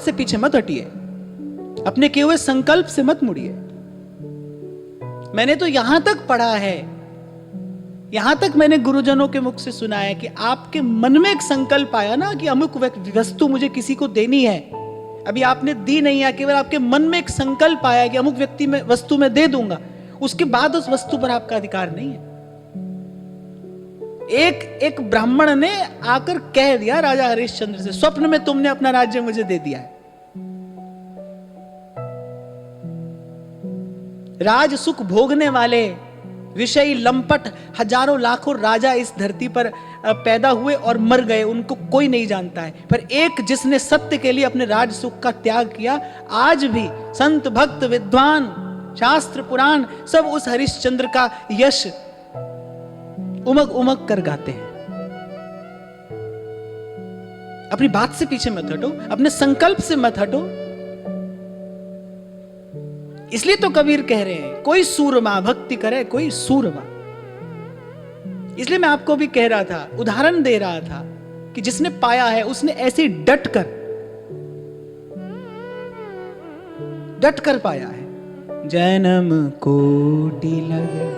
से पीछे मत हटिए, अपने किए हुए संकल्प से मत मुड़िए। मैंने तो यहां तक पढ़ा है, यहां तक मैंने गुरुजनों के मुख से सुना है कि आपके मन में एक संकल्प आया ना कि अमुक वस्तु मुझे किसी को देनी है, अभी आपने दी नहीं है, केवल आपके मन में एक संकल्प आया कि अमुक व्यक्ति में वस्तु में दे दूंगा, उसके बाद उस वस्तु पर आपका अधिकार नहीं है। एक ब्राह्मण ने आकर कह दिया राजा हरिश्चंद्र से, स्वप्न में तुमने अपना राज्य मुझे दे दिया है। राज सुख भोगने वाले विषयी लंपट हजारों लाखों राजा इस धरती पर पैदा हुए और मर गए, उनको कोई नहीं जानता है, पर एक जिसने सत्य के लिए अपने राज सुख का त्याग किया, आज भी संत भक्त विद्वान शास्त्र पुराण सब उस हरिश्चंद्र का यश उमग उमग कर गाते हैं। अपनी बात से पीछे मत हटो, अपने संकल्प से मत हटो। इसलिए तो कबीर कह रहे हैं, कोई सूरमा भक्ति करे कोई सूरमा। इसलिए मैं आपको भी कह रहा था, उदाहरण दे रहा था कि जिसने पाया है उसने ऐसे डट कर पाया है। जन्म कोटि लगे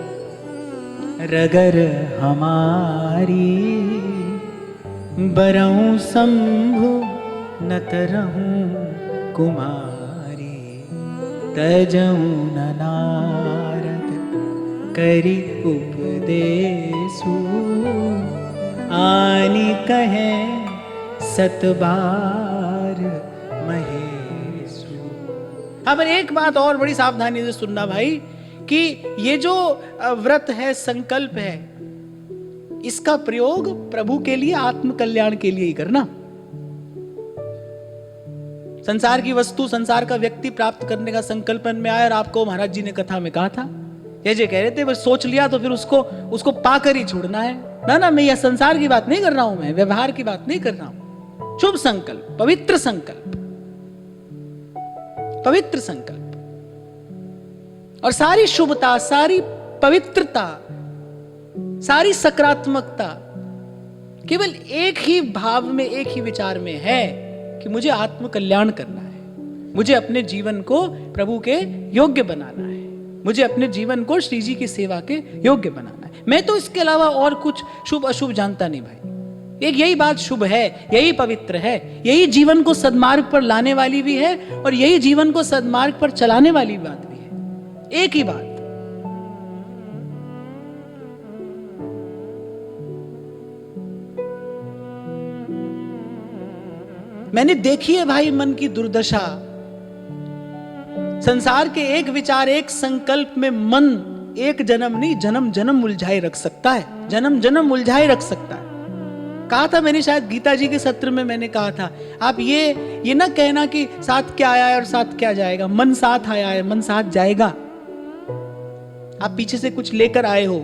रगर हमारी, बरऊं शंभु न तरहूं कुमारी, तजऊं न नारद करी उपदेशु, आनी कहे सतबार महेशु। हाँ, पर एक बात और बड़ी सावधानी से सुनना भाई, कि ये जो व्रत है, संकल्प है, इसका प्रयोग प्रभु के लिए, आत्म कल्याण के लिए ही करना। संसार की वस्तु, संसार का व्यक्ति प्राप्त करने का संकल्प मन में आया, और आपको महाराज जी ने कथा में कहा था, ये कह रहे थे बस सोच लिया तो फिर उसको पाकर ही छोड़ना है ना। मैं यह संसार की बात नहीं कर रहा हूं, मैं व्यवहार की बात नहीं कर रहा हूं। शुभ संकल्प, पवित्र संकल्प, पवित्र संकल्प, और सारी शुभता, सारी पवित्रता, सारी सकारात्मकता केवल एक ही भाव में, एक ही विचार में है कि मुझे आत्म कल्याण करना है, मुझे अपने जीवन को प्रभु के योग्य बनाना है, मुझे अपने जीवन को श्री जी की सेवा के योग्य बनाना है। मैं तो इसके अलावा और कुछ शुभ अशुभ जानता नहीं भाई। एक यही बात शुभ है, यही पवित्र है, यही जीवन को सद्मार्ग पर लाने वाली भी है, और यही जीवन को सद्मार्ग पर चलाने वाली बात भी है। एक ही बात। मैंने देखी है भाई मन की दुर्दशा। संसार के एक विचार, एक संकल्प में मन एक जन्म नहीं, जन्म जन्म उलझाए रख सकता है, जन्म जन्म उलझाए रख सकता है। कहा था मैंने, शायद गीता जी के सत्र में मैंने कहा था, आप ये ना कहना कि साथ क्या आया है और साथ क्या जाएगा। मन साथ आया है, मन साथ जाएगा। आप पीछे से कुछ लेकर आए हो,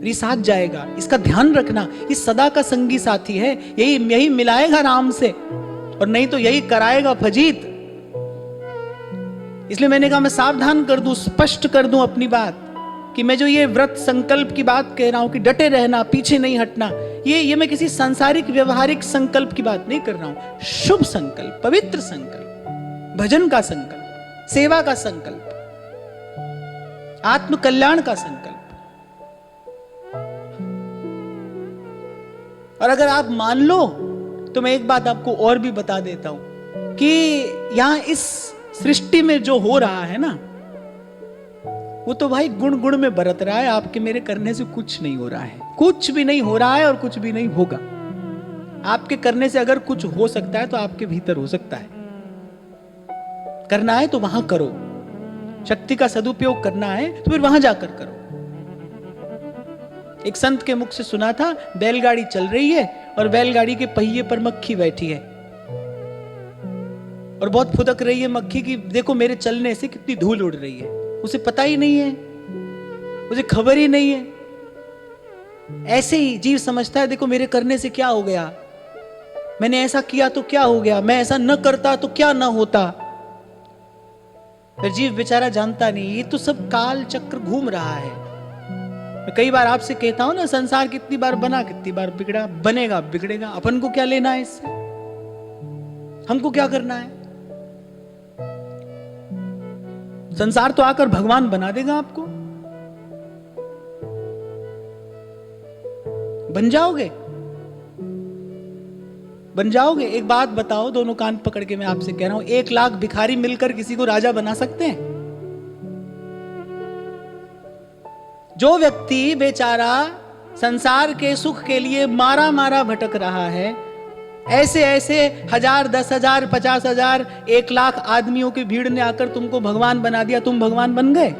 ये साथ जाएगा, इसका ध्यान रखना। ये सदा का संगी साथी है, यही मिलाएगा राम से, और नहीं तो यही कराएगा फजीत। इसलिए मैंने कहा मैं सावधान कर दूं, स्पष्ट कर दूं अपनी बात, कि मैं जो ये व्रत संकल्प की बात कह रहा हूं कि डटे रहना, पीछे नहीं हटना, ये मैं किसी सांसारिक व्यवहारिक संकल्प की बात नहीं कर रहा हूं। शुभ संकल्प, पवित्र संकल्प, भजन का संकल्प, सेवा का संकल्प, आत्म कल्याण का संकल्प। और अगर आप मान लो तो मैं एक बात आपको और भी बता देता हूं कि यहां इस सृष्टि में जो हो रहा है ना, वो तो भाई गुण गुण में बरत रहा है। आपके मेरे करने से कुछ नहीं हो रहा है, कुछ भी नहीं हो रहा है और कुछ भी नहीं होगा। आपके करने से अगर कुछ हो सकता है तो आपके भीतर हो सकता है। करना है तो वहां करो, शक्ति का सदुपयोग करना है तो फिर वहां जाकर करो। एक संत के मुख से सुना था, बैलगाड़ी चल रही है और बैलगाड़ी के पहिए पर मक्खी बैठी है और बहुत फुदक रही है मक्खी की, देखो मेरे चलने से कितनी धूल उड़ रही है। उसे पता ही नहीं है, उसे खबर ही नहीं है। ऐसे ही जीव समझता है, देखो मेरे करने से क्या हो गया, मैंने ऐसा किया तो क्या हो गया, मैं ऐसा न करता तो क्या न होता। फिर जीव बेचारा जानता नहीं, ये तो सब काल चक्र घूम रहा है। मैं कई बार आपसे कहता हूं ना, संसार कितनी बार बना, कितनी बार बिगड़ा, बनेगा बिगड़ेगा, अपन को क्या लेना है इससे, हमको क्या करना है। संसार तो आकर भगवान बना देगा आपको। बन जाओगे, बन जाओगे। एक बात बताओ, दोनों कान पकड़ के मैं आपसे कह रहा हूं, 1 लाख भिखारी मिलकर किसी को राजा बना सकते हैं? जो व्यक्ति बेचारा संसार के सुख के लिए मारा मारा भटक रहा है, ऐसे ऐसे 1000, 10,000, 50,000, 1 लाख आदमियों की भीड़ ने आकर तुमको भगवान बना दिया, तुम भगवान बन गए?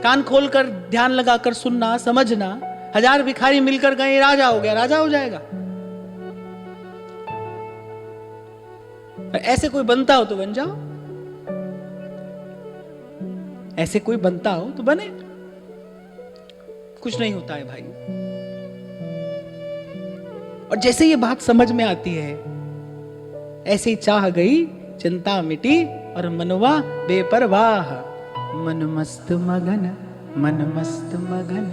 कान खोलकर ध्यान लगाकर सुनना, समझना। 1000 भिखारी मिलकर गए, राजा हो गया, राजा हो जाएगा? ऐसे कोई बनता हो तो बन जाओ, ऐसे कोई बनता हो तो बने। कुछ नहीं होता है भाई। और जैसे ये बात समझ में आती है, ऐसे ही चाह गई, चिंता मिटी और मनवा बेपरवाह। मन मस्त मगन, मन मस्त मगन,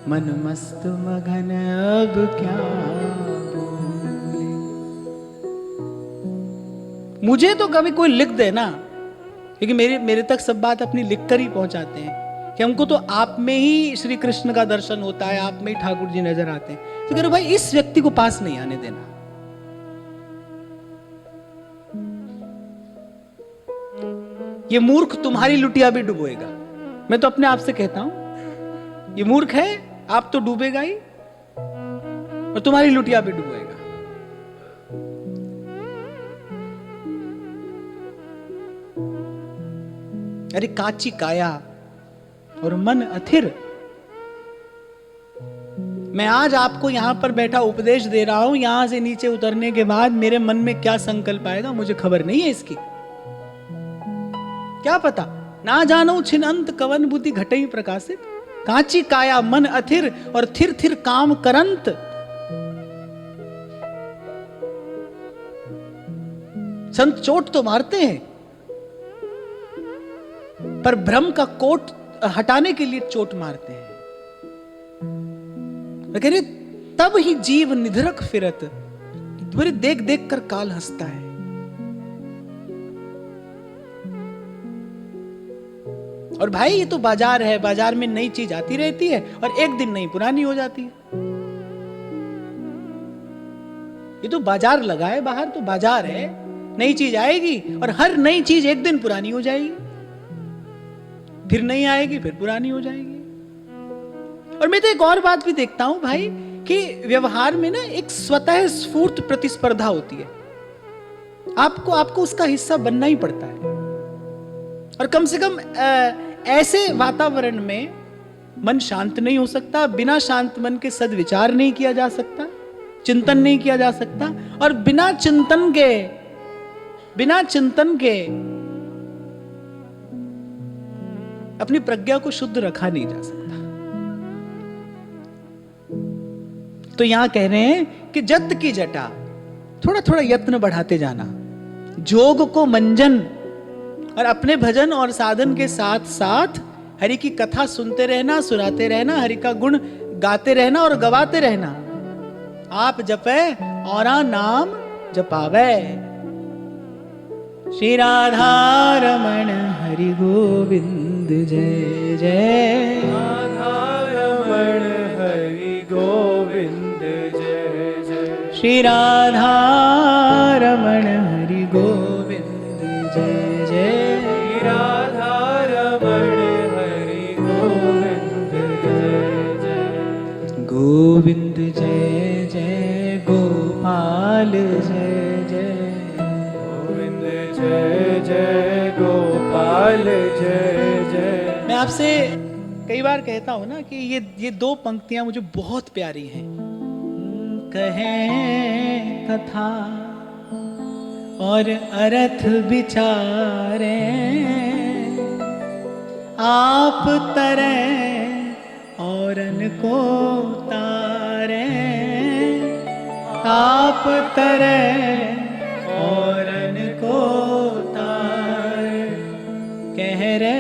मन मस्त मगन, अब क्या बोले। मुझे तो कभी कोई लिख दे ना, क्योंकि मेरे तक सब बात अपनी लिखकर ही पहुंचाते हैं कि हमको तो आप में ही श्री कृष्ण का दर्शन होता है, आप में ही ठाकुर जी नजर आते हैं। तो कह रहे भाई, इस व्यक्ति को पास नहीं आने देना। ये मूर्ख तुम्हारी लुटिया भी डुबोएगा। मैं तो अपने आप से कहता हूं, ये मूर्ख है, आप तो डूबेगा ही और तुम्हारी लुटिया भी डुबोएगा। अरे काची काया और मन अथिर। मैं आज आपको यहां पर बैठा उपदेश दे रहा हूं, यहां से नीचे उतरने के बाद मेरे मन में क्या संकल्प आएगा मुझे खबर नहीं है इसकी। क्या पता, ना जानो छिन अंत कवन बुद्धि घटई प्रकाशित। काची काया मन अथिर और थिर थिर काम करंत। संत चोट तो मारते हैं, पर भ्रम का कोट हटाने के लिए चोट मारते हैं। कह रहे तब ही जीव निधरक फिरत। बड़े देख देख कर काल हंसता है। और भाई ये तो बाजार है, बाजार में नई चीज आती रहती है और एक दिन नई पुरानी हो जाती है। ये तो बाजार लगा है, बाहर तो बाजार है, नई चीज आएगी और हर नई चीज एक दिन पुरानी हो जाएगी, फिर नहीं आएगी, फिर पुरानी हो जाएगी। और मैं तो एक और बात भी देखता हूं भाई, कि व्यवहार में ना एक स्वतः स्फूर्त प्रतिस्पर्धा होती है। आपको उसका हिस्सा बनना ही पड़ता है। और कम से कम ऐसे वातावरण में मन शांत नहीं हो सकता। बिना शांत मन के सद्विचार नहीं किया जा सकता, चिंतन नहीं किया जा सकता। और बिना चिंतन के अपनी प्रज्ञा को शुद्ध रखा नहीं जा सकता। तो यहां कह रहे हैं कि जत की जटा, थोड़ा थोड़ा यत्न बढ़ाते जाना, जोग को मंजन, और अपने भजन और साधन के साथ साथ हरि की कथा सुनते रहना, सुनाते रहना, हरि का गुण गाते रहना और गवाते रहना। आप जपे और नाम जपावे। श्री राधा रमण हरि गोविंद जय जय। राधा रमण हरि गोविंद जय जय। श्री राधा रमण हरि गोविंद जय जय। राधा रमण हरि गोविंद जय जय। गोविंद जय जय, गोपाल जय जय। गोविंद जय जय, गोपाल जय जय। मैं आपसे कई बार कहता हूं ना कि ये 2 पंक्तियां मुझे बहुत प्यारी हैं। कहें कथा और अर्थ विचारे, आप तरे औरन को तारे। आप तरे औरन को तारे। कह रे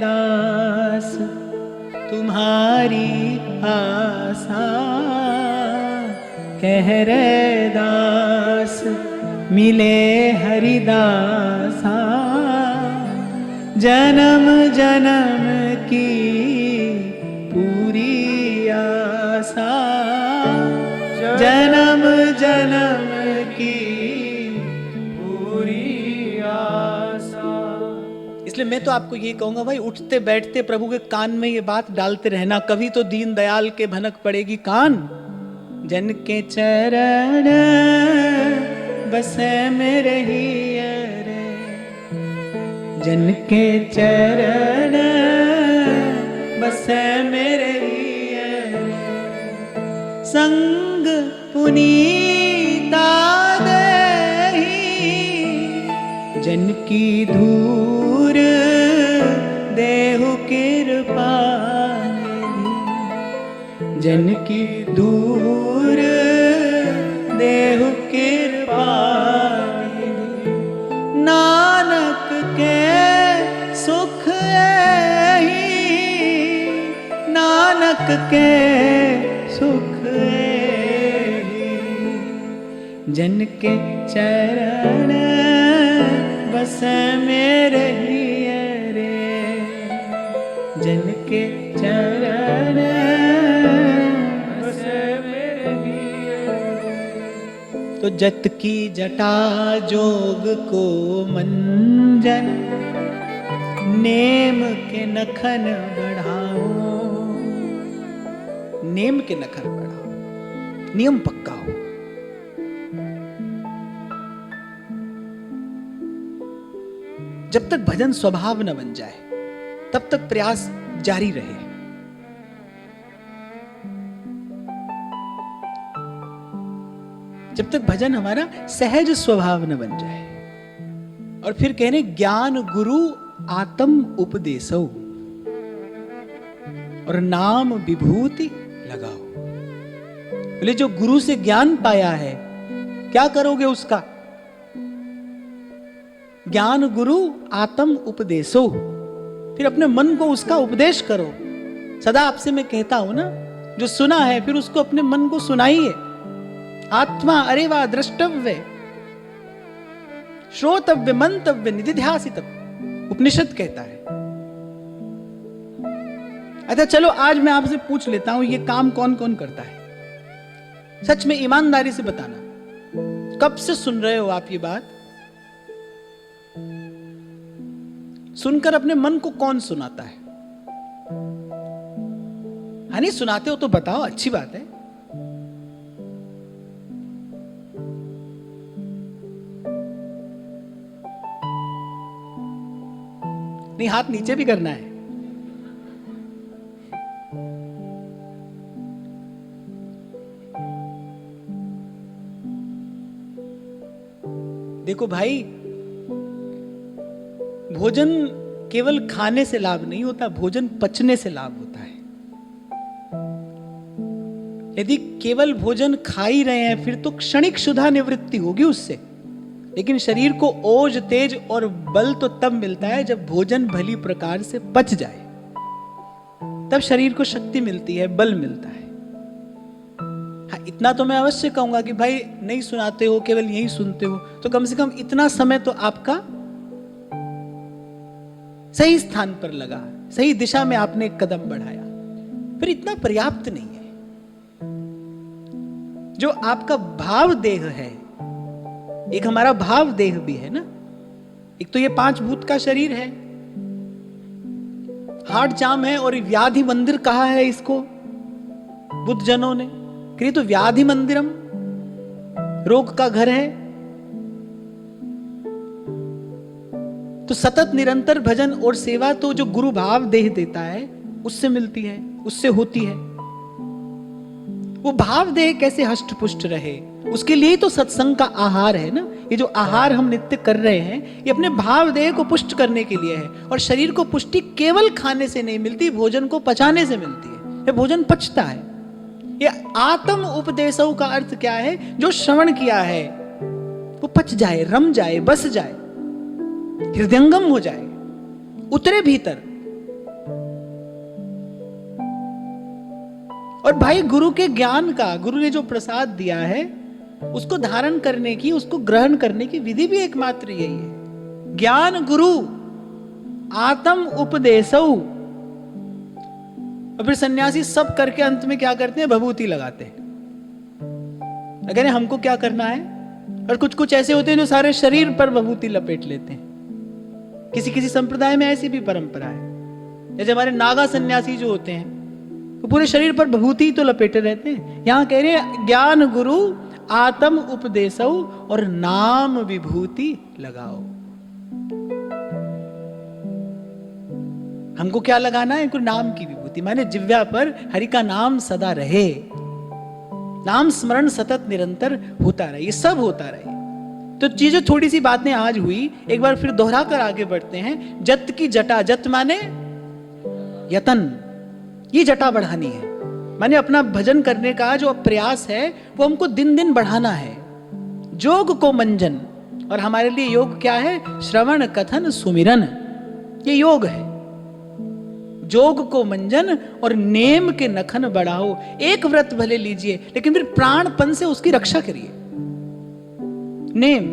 दास तुम्हारी आशा, कह रे दास मिले हरिदासा। जन्म जन्म की पूरी आशा, जन्म जन्म की पूरी आशा। इसलिए मैं तो आपको ये कहूंगा भाई, उठते बैठते प्रभु के कान में ये बात डालते रहना, कभी तो दीन दयाल के भनक पड़ेगी कान। जन के चरण बसे में रही रे, जन के चरण बसे में रही रे, संग पुनीता देही, जन की धूर देहु कृपा निधि, जन की धूर देहु कृपा निधि, नानक के सुख एहि, नानक के सुख एहि, जन के चरण बस में रहिए रे, जन के चरण बस में रहिए। तो जत की जटा जोग को मंजन, नेम के नखन बढ़ाओ, नेम के नखन बढ़ाओ, नियम पक्का हो। जब तक भजन स्वभाव न बन जाए तब तक प्रयास जारी रहे। जब तक भजन हमारा सहज स्वभाव न बन जाए। और फिर कहने ज्ञान गुरु आत्म उपदेशो और नाम विभूति लगाओ। बोले जो गुरु से ज्ञान पाया है क्या करोगे उसका? ज्ञान गुरु आत्म उपदेशो, फिर अपने मन को उसका उपदेश करो। सदा आपसे मैं कहता हूं ना, जो सुना है फिर उसको अपने मन को सुनाइए। आत्मा अरेवा द्रष्टव्य, श्रोतव्य, मंतव्य, निधिध्यासितव्य, उपनिषद कहता है। अच्छा चलो आज मैं आपसे पूछ लेता हूं, ये काम कौन कौन करता है? सच में ईमानदारी से बताना, कब से सुन रहे हो आप ये बात? सुनकर अपने मन को कौन सुनाता है? हाँ नहीं सुनाते हो तो बताओ, अच्छी बात है। नहीं हाथ नीचे भी करना है। देखो भाई, भोजन केवल खाने से लाभ नहीं होता, भोजन पचने से लाभ होता है। यदि केवल भोजन खा ही रहे हैं फिर तो क्षणिक क्षुधा निवृत्ति होगी उससे, लेकिन शरीर को ओज, तेज और बल तो तब मिलता है जब भोजन भली प्रकार से पच जाए, तब शरीर को शक्ति मिलती है, बल मिलता है। हाँ इतना तो मैं अवश्य कहूंगा कि भाई नहीं सुनाते हो, केवल यही सुनते हो, तो कम से कम इतना समय तो आपका सही स्थान पर लगा, सही दिशा में आपने एक कदम बढ़ाया, फिर इतना पर्याप्त नहीं है। जो आपका भाव देह है, एक हमारा भाव देह भी है ना, एक तो ये 5 भूत का शरीर है, हार्ट जाम है और व्याधि मंदिर कहा है इसको बुद्ध जनों ने, कि ये तो व्याधि मंदिरम, रोग का घर है। तो सतत निरंतर भजन और सेवा तो जो गुरु भाव देह देता है उससे मिलती है, उससे होती है। वो भाव देह कैसे हष्ट पुष्ट रहे, उसके लिए तो सत्संग का आहार है ना। ये जो आहार हम नित्य कर रहे हैं ये अपने भाव देह को पुष्ट करने के लिए है। और शरीर को पुष्टि केवल खाने से नहीं मिलती, भोजन को पचाने से मिलती है। ये भोजन पचता है। ये आत्म उपदेशों का अर्थ क्या है? जो श्रवण किया है वो पच जाए, रम जाए, बस जाए, हृदयंगम हो जाए, उतरे भीतर। और भाई गुरु के ज्ञान का, गुरु ने जो प्रसाद दिया है उसको धारण करने की, उसको ग्रहण करने की विधि भी एकमात्र यही है। ज्ञान गुरु आत्म उपदेशौ। और फिर सन्यासी सब करके अंत में क्या करते हैं? भभूति लगाते हैं। अगर हमको क्या करना है? और कुछ कुछ ऐसे होते हैं जो सारे शरीर पर भभूति लपेट लेते हैं। किसी किसी संप्रदाय में ऐसी भी परंपरा है। जैसे हमारे नागा सन्यासी जो होते हैं वो पूरे शरीर पर भभूति तो लपेटे रहते हैं। यहां कह रहे हैं ज्ञान गुरु आत्म उपदेशौ और नाम विभूति लगाओ। हमको क्या लगाना है? कोई नाम की विभूति, माने जिव्या पर हरि का नाम सदा रहे, नाम स्मरण सतत निरंतर होता रहे, ये सब होता रहे। तो चीजें थोड़ी सी बातें आज हुई, एक बार फिर दोहरा कर आगे बढ़ते हैं। जत की जटा, जत माने यतन, ये जटा बढ़ानी है। माने अपना भजन करने का जो प्रयास है वो हमको दिन दिन बढ़ाना है। जोग को मंजन, और हमारे लिए योग क्या है? श्रवण कथन सुमिरन, ये योग है। जोग को मंजन और नेम के नखन बढ़ाओ। एक व्रत भले लीजिए लेकिन फिर प्राणपन से उसकी रक्षा करिए। नेम,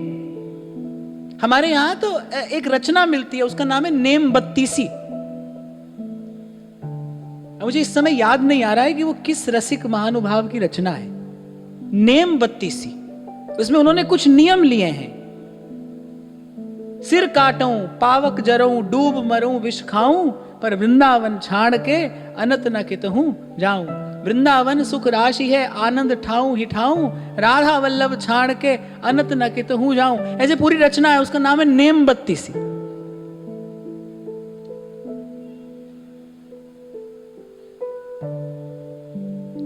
हमारे यहां तो एक रचना मिलती है, उसका नाम है नेम बत्तीसी। मुझे इस समय याद नहीं आ रहा है कि वो किस रसिक महानुभाव की रचना है। नेम बत्तीसी, उसमें उन्होंने कुछ नियम लिए हैं। सिर काटूं, पावक जरूं, डूब मरूं, विष खाऊं, पर वृंदावन छाड़ के अनत न कितहूं जाऊं। वृंदावन सुख राशि है, आनंद ठाऊं ही ठाऊं, राधा वल्लभ छाड़ के अनत न कितहूं जाऊं। ऐसे पूरी रचना है, उसका नाम है नेम बत्तीसी।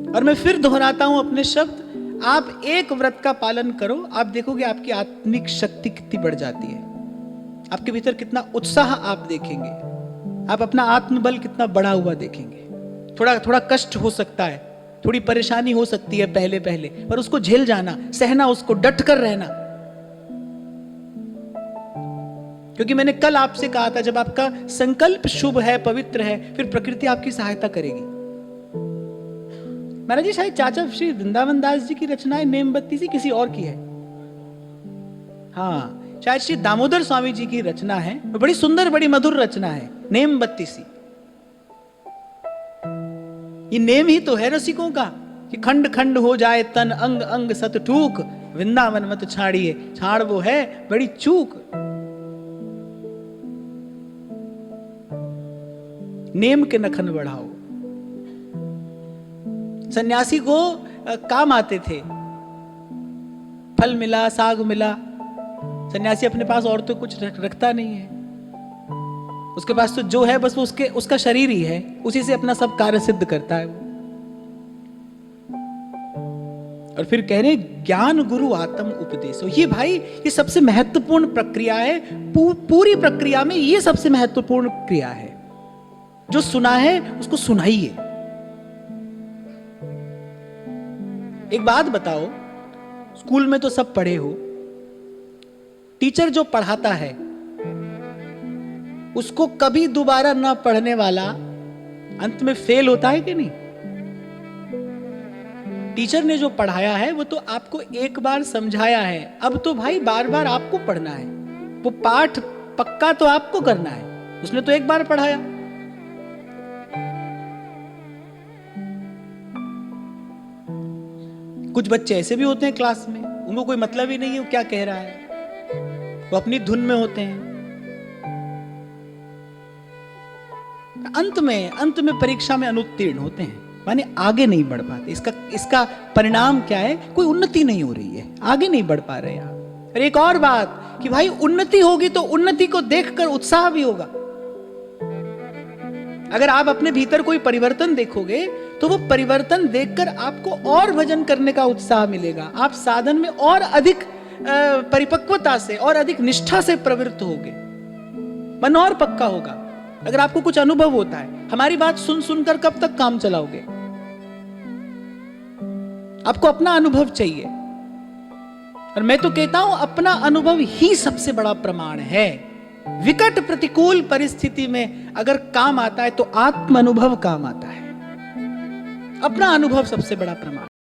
और मैं फिर दोहराता हूं अपने शब्द, आप एक व्रत का पालन करो, आप देखोगे आपकी आत्मिक शक्ति कितनी बढ़ जाती है, आपके भीतर कितना उत्साह आप देखेंगे, आप अपना आत्मबल कितना बढ़ा हुआ देखेंगे। थोड़ा थोड़ा कष्ट हो सकता है, थोड़ी परेशानी हो सकती है पहले पहले, पर उसको झेल जाना, सहना, उसको डट कर रहना। क्योंकि मैंने कल आपसे कहा था, जब आपका संकल्प शुभ है, पवित्र है, फिर प्रकृति आपकी सहायता करेगी। महाराज जी, शायद चाचा श्री वृंदावन दास जी की रचना है नेम बत्तीसी, किसी और की है? हाँ, शायद श्री दामोदर स्वामी जी की रचना है। बड़ी सुंदर, बड़ी मधुर रचना है नेम बत्तीसी। ये नेम ही तो है रसिकों का कि खंड खंड हो जाए तन, अंग अंग सत टूक, वृंदावन मत छाड़िए, छाड़ वो है बड़ी चूक। नेम के नखन बढ़ाओ। सन्यासी को काम आते थे, फल मिला, साग मिला। सन्यासी अपने पास और तो कुछ रखता नहीं है, उसके पास तो जो है बस वो उसका शरीर ही है, उसी से अपना सब कार्य सिद्ध करता है वो। और फिर कह रहे ज्ञान गुरु आत्म उपदेश। ये भाई, ये सबसे महत्वपूर्ण प्रक्रिया है। पूरी प्रक्रिया में ये सबसे महत्वपूर्ण क्रिया है। जो सुना है उसको सुनाइए। एक बात बताओ, स्कूल में तो सब पढ़े हो, टीचर जो पढ़ाता है उसको कभी दोबारा ना पढ़ने वाला अंत में फेल होता है कि नहीं? टीचर ने जो पढ़ाया है वो तो आपको एक बार समझाया है, अब तो भाई बार बार आपको पढ़ना है। वो पाठ पक्का तो आपको करना है, उसने तो एक बार पढ़ाया। कुछ बच्चे ऐसे भी होते हैं क्लास में, उनको कोई मतलब ही नहीं है वो क्या कह रहा है, वो अपनी धुन में होते हैं। अंत में परीक्षा में अनुत्तीर्ण होते हैं, माने आगे नहीं बढ़ पाते। इसका परिणाम क्या है? कोई उन्नति नहीं हो रही है, आगे नहीं बढ़ पा रहे हैं। और एक और बात कि भाई उन्नति होगी तो उन्नति को देखकर उत्साह भी होगा। अगर आप अपने भीतर कोई परिवर्तन देखोगे तो वो परिवर्तन देखकर आपको और भजन करने का उत्साह मिलेगा। आप साधन में और अधिक परिपक्वता से और अधिक निष्ठा से प्रवृत्त होगे, मन और पक्का होगा। अगर आपको कुछ अनुभव होता है, हमारी बात सुन सुनकर कब तक काम चलाओगे? आपको अपना अनुभव चाहिए। और मैं तो कहता हूं अपना अनुभव ही सबसे बड़ा प्रमाण है। विकट प्रतिकूल परिस्थिति में अगर काम आता है तो आत्म अनुभव काम आता है। अपना अनुभव सबसे बड़ा प्रमाण।